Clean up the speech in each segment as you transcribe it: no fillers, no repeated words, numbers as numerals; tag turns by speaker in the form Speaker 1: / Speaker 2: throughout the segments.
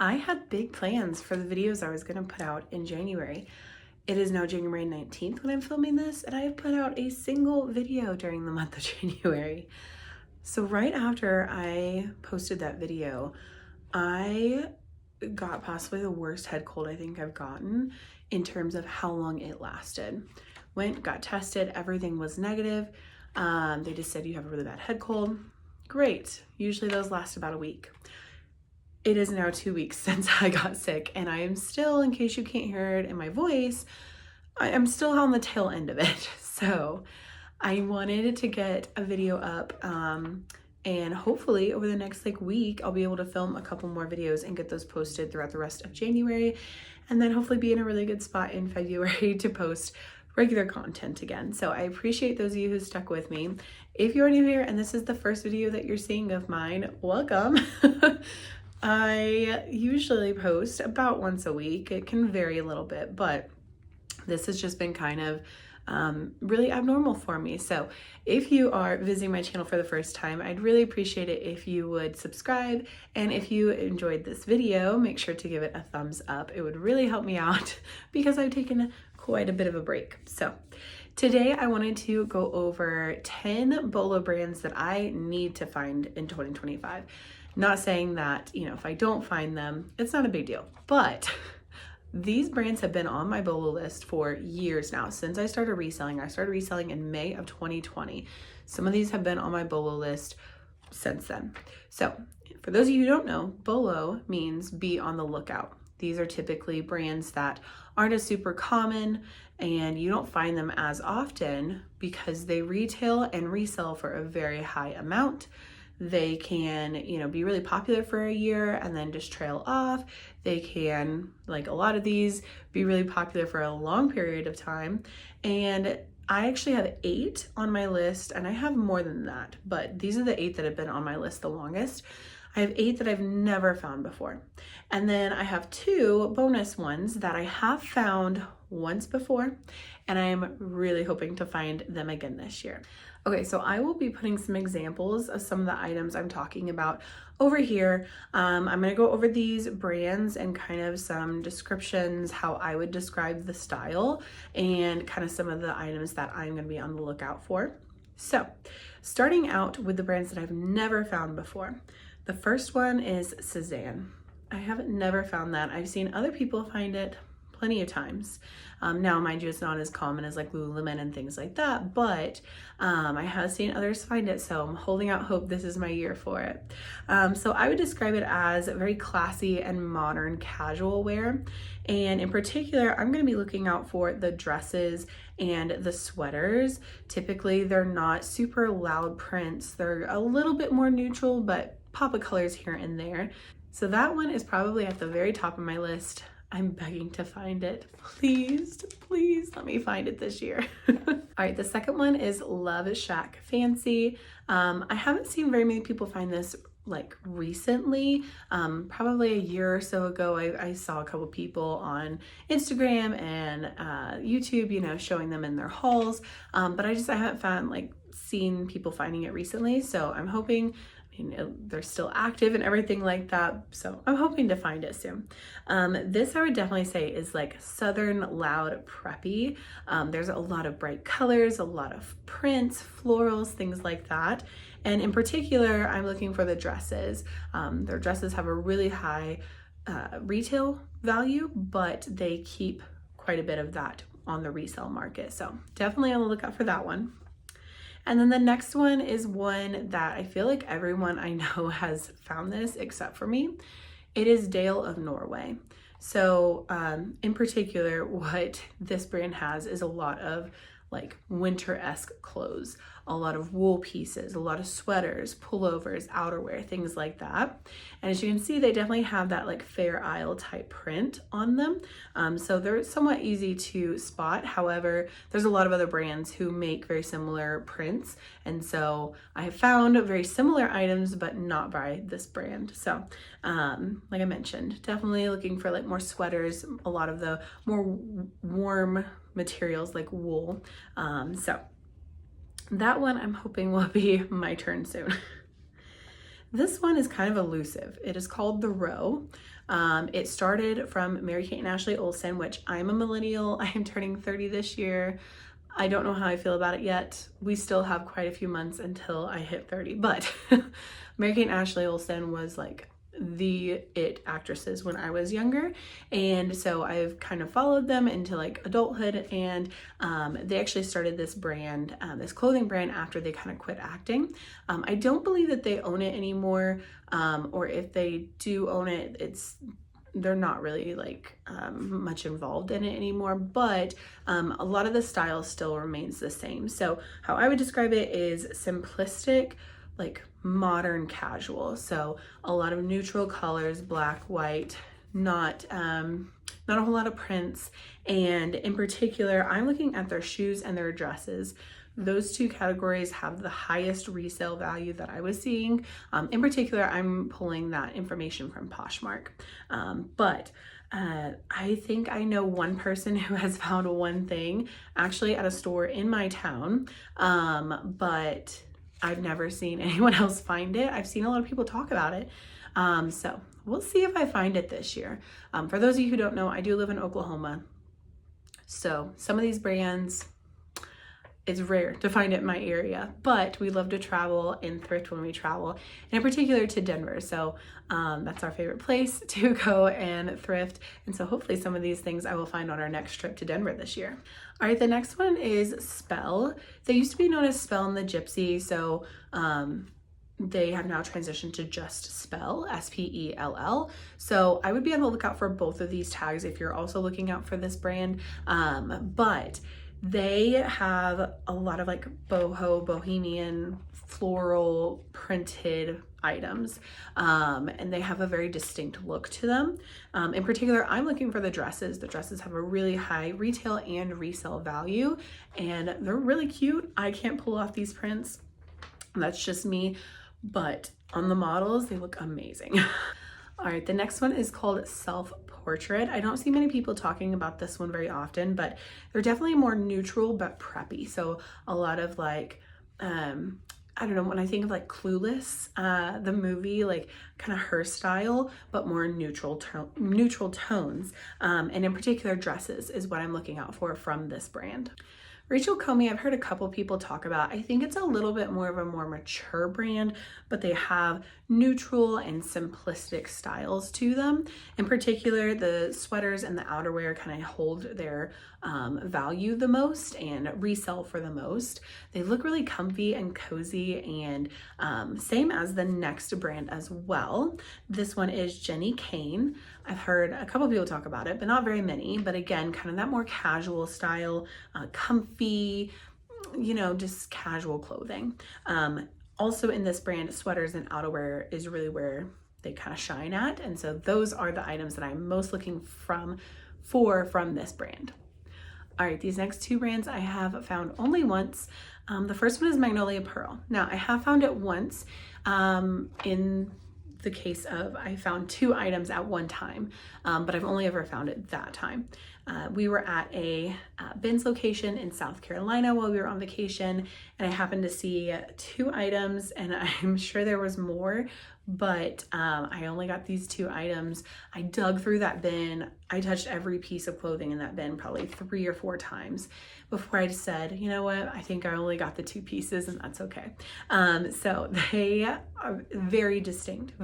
Speaker 1: I had big plans for the videos I was going to put out in January. It is now January 19th when I'm filming this, and I have put out a single video during the month of January. So right after I posted that video, I got possibly the worst head cold I think I've gotten in terms of how long it lasted. Got tested, everything was negative. They just said you have a really bad head cold. Great. Usually those last about a week. It is now 2 weeks since I got sick, and I am still, in case you can't hear it in my voice, I'm still on the tail end of it. So I wanted to get a video up, and hopefully over the next week, I'll be able to film a couple more videos and get those posted throughout the rest of January, and then hopefully be in a really good spot in February to post regular content again. So I appreciate those of you who stuck with me. If you're new here and this is the first video that you're seeing of mine, welcome. I usually post about once a week. It can vary a little bit, but this has just been kind of really abnormal for me. So if you are visiting my channel for the first time, I'd really appreciate it if you would subscribe. And if you enjoyed this video, make sure to give it a thumbs up. It would really help me out because I've taken quite a bit of a break. So today I wanted to go over 10 Bolo brands that I need to find in 2025. Not saying that, if I don't find them, it's not a big deal, but these brands have been on my Bolo list for years now. Since I started reselling in May of 2020. Some of these have been on my Bolo list since then. So for those of you who don't know, Bolo means be on the lookout. These are typically brands that aren't as super common, and you don't find them as often because they retail and resell for a very high amount. They can, be really popular for a year and then just trail off. They can, like a lot of these, be really popular for a long period of time. And I actually have 8 on my list, and I have more than that, but these are the 8 that have been on my list the longest. I have 8 that I've never found before. And then I have 2 bonus ones that I have found once before, and I'm really hoping to find them again this year. Okay, so I will be putting some examples of some of the items I'm talking about over here. I'm gonna go over these brands and kind of some descriptions, how I would describe the style, and kind of some of the items that I'm gonna be on the lookout for. So, starting out with the brands that I've never found before. The first one is Cezanne. I have never found that. I've seen other people find it plenty of times. Now, mind you, it's not as common as Lululemon and things like that, but I have seen others find it, so I'm holding out hope this is my year for it. So I would describe it as very classy and modern casual wear, and in particular, I'm going to be looking out for the dresses and the sweaters. Typically, they're not super loud prints. They're a little bit more neutral, but pop of colors here and there. So that one is probably at the very top of my list. I'm begging to find it. Please, please let me find it this year. All right, the second one is Love Shack Fancy. I haven't seen very many people find this recently. Probably a year or so ago, I saw a couple people on Instagram and YouTube, showing them in their hauls. But I haven't seen people finding it recently. So I'm hoping, they're still active and everything like that, so I'm hoping to find it soon. This I would definitely say is Southern loud preppy. There's a lot of bright colors, a lot of prints, florals, things like that. And in particular, I'm looking for the dresses. Their dresses have a really high retail value, but they keep quite a bit of that on the resale market. So definitely on the lookout for that one. And then the next one is one that I feel like everyone I know has found this except for me. It is Dale of Norway. So in particular, what this brand has is a lot of winter-esque clothes, a lot of wool pieces, a lot of sweaters, pullovers, outerwear, things like that. And as you can see, they definitely have that Fair Isle type print on them. So they're somewhat easy to spot. However, there's a lot of other brands who make very similar prints. And so I have found very similar items, but not by this brand. So like I mentioned, definitely looking for more sweaters, a lot of the more warm materials like wool. So that one I'm hoping will be my turn soon. This one is kind of elusive. It is called The Row. It started from Mary-Kate and Ashley Olsen, which I'm a millennial. I am turning 30 this year. I don't know how I feel about it yet. We still have quite a few months until I hit 30, but Mary-Kate and Ashley Olsen was like the it actresses when I was younger, and so I've kind of followed them into like adulthood, and they actually started this brand, this clothing brand, after they kind of quit acting. I don't believe that they own it anymore, or if they do own it, they're not really like much involved in it anymore, but a lot of the style still remains the same. So how I would describe it is simplistic, like modern casual. So a lot of neutral colors, black, white, not a whole lot of prints. And in particular, I'm looking at their shoes and their dresses. Those two categories have the highest resale value that I was seeing. In particular, I'm pulling that information from Poshmark. But I think I know one person who has found one thing actually at a store in my town, but I've never seen anyone else find it. I've seen a lot of people talk about it. So we'll see if I find it this year. For those of you who don't know, I do live in Oklahoma. So some of these brands, it's rare to find it in my area, but we love to travel and thrift when we travel, and in particular to Denver. So that's our favorite place to go and thrift. And so hopefully some of these things I will find on our next trip to Denver this year. All right, the next one is Spell. They used to be known as Spell and the Gypsy. So they have now transitioned to just Spell, S-P-E-L-L. So I would be on the lookout for both of these tags if you're also looking out for this brand. But they have a lot of like boho, bohemian, floral printed items, and they have a very distinct look to them. In particular, I'm looking for the dresses. The dresses have a really high retail and resale value, and they're really cute. I can't pull off these prints. That's just me, but on the models, they look amazing. All right, the next one is called Self-Portrait. I don't see many people talking about this one very often, but they're definitely more neutral but preppy. So a lot of like, I don't know, when I think of like Clueless, the movie, like kind of her style, but more neutral tones. And in particular, dresses is what I'm looking out for from this brand. Rachel Comey, I've heard a couple people talk about. I think it's a little bit more of a more mature brand, but they have neutral and simplistic styles to them. In particular, the sweaters and the outerwear kind of hold their value the most and resell for the most. They look really comfy and cozy, and same as the next brand as well. This one is Jenny Kane. I've heard a couple people talk about it, but not very many. But again, kind of that more casual style, comfy, you know, just casual clothing. Also in this brand, sweaters and outerwear is really where they kind of shine at. And so those are the items that I'm most looking from this brand. All right, these next two brands I have found only once. The first one is Magnolia Pearl. Now, I have found it once in the case of I found two items at one time, but I've only ever found it that time. We were at a bins location in South Carolina while we were on vacation, and I happened to see two items, and I'm sure there was more, but I only got these two items. I dug through that bin. I touched every piece of clothing in that bin probably 3 or 4 times before I said, you know what, I think I only got the 2 pieces, and that's okay. So they are very distinct,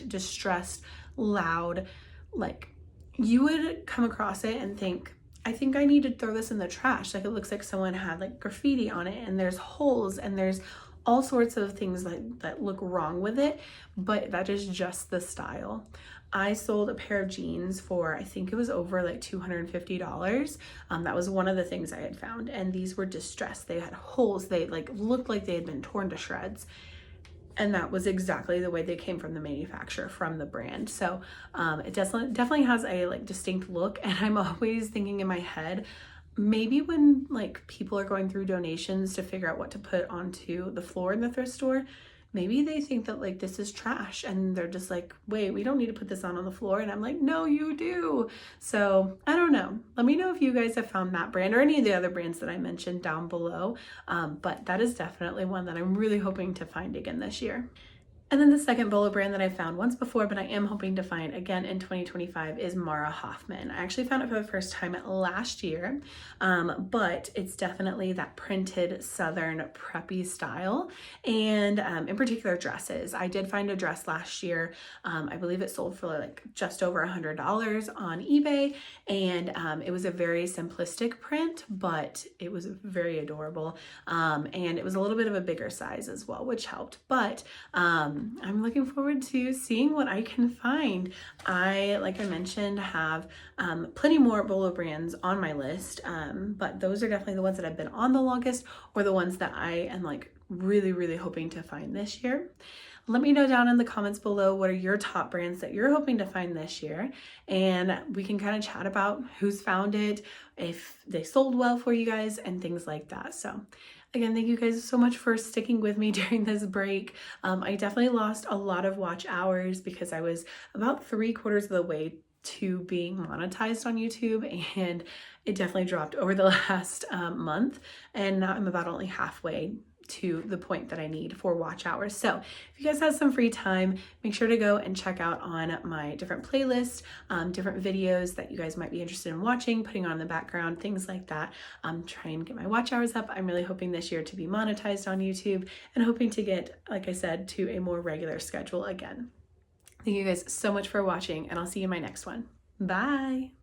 Speaker 1: distressed, loud. Like, you would come across it and think, I think I need to throw this in the trash. Like, it looks like someone had like graffiti on it, and there's holes, and there's all sorts of things that look wrong with it, but that is just the style. I sold a pair of jeans for, I think it was over like $250. That was one of the things I had found, and these were distressed. They had holes. They like looked like they had been torn to shreds. And that was exactly the way they came from the manufacturer, from the brand. So it definitely has a like distinct look. And I'm always thinking in my head, maybe when like people are going through donations to figure out what to put onto the floor in the thrift store, maybe they think that like this is trash, and they're just like, wait, we don't need to put this on the floor. And I'm like, no, you do. So I don't know. Let me know if you guys have found that brand or any of the other brands that I mentioned down below. But that is definitely one that I'm really hoping to find again this year. And then the second Bolo brand that I found once before, but I am hoping to find again in 2025 is Mara Hoffman. I actually found it for the first time last year, but it's definitely that printed Southern preppy style, and in particular dresses. I did find a dress last year. I believe it sold for like just over $100 on eBay, and it was a very simplistic print, but it was very adorable, and it was a little bit of a bigger size as well, which helped. But I'm looking forward to seeing what I can find. I, like I mentioned, have plenty more Bolo brands on my list, but those are definitely the ones that have been on the longest, or the ones that I am like really hoping to find this year. Let me know down in the comments below what are your top brands that you're hoping to find this year, and we can kind of chat about who's found it, if they sold well for you guys, and things like that. So again, thank you guys so much for sticking with me during this break. I definitely lost a lot of watch hours because I was about 3/4 of the way to being monetized on YouTube, and it definitely dropped over the last month, and now I'm about only halfway to the point that I need for watch hours. So if you guys have some free time, make sure to go and check out on my different playlists, different videos that you guys might be interested in watching, putting on in the background, things like that. Try and get my watch hours up. I'm really hoping this year to be monetized on YouTube, and hoping to get, like I said, to a more regular schedule again. Thank you guys so much for watching, and I'll see you in my next one. Bye.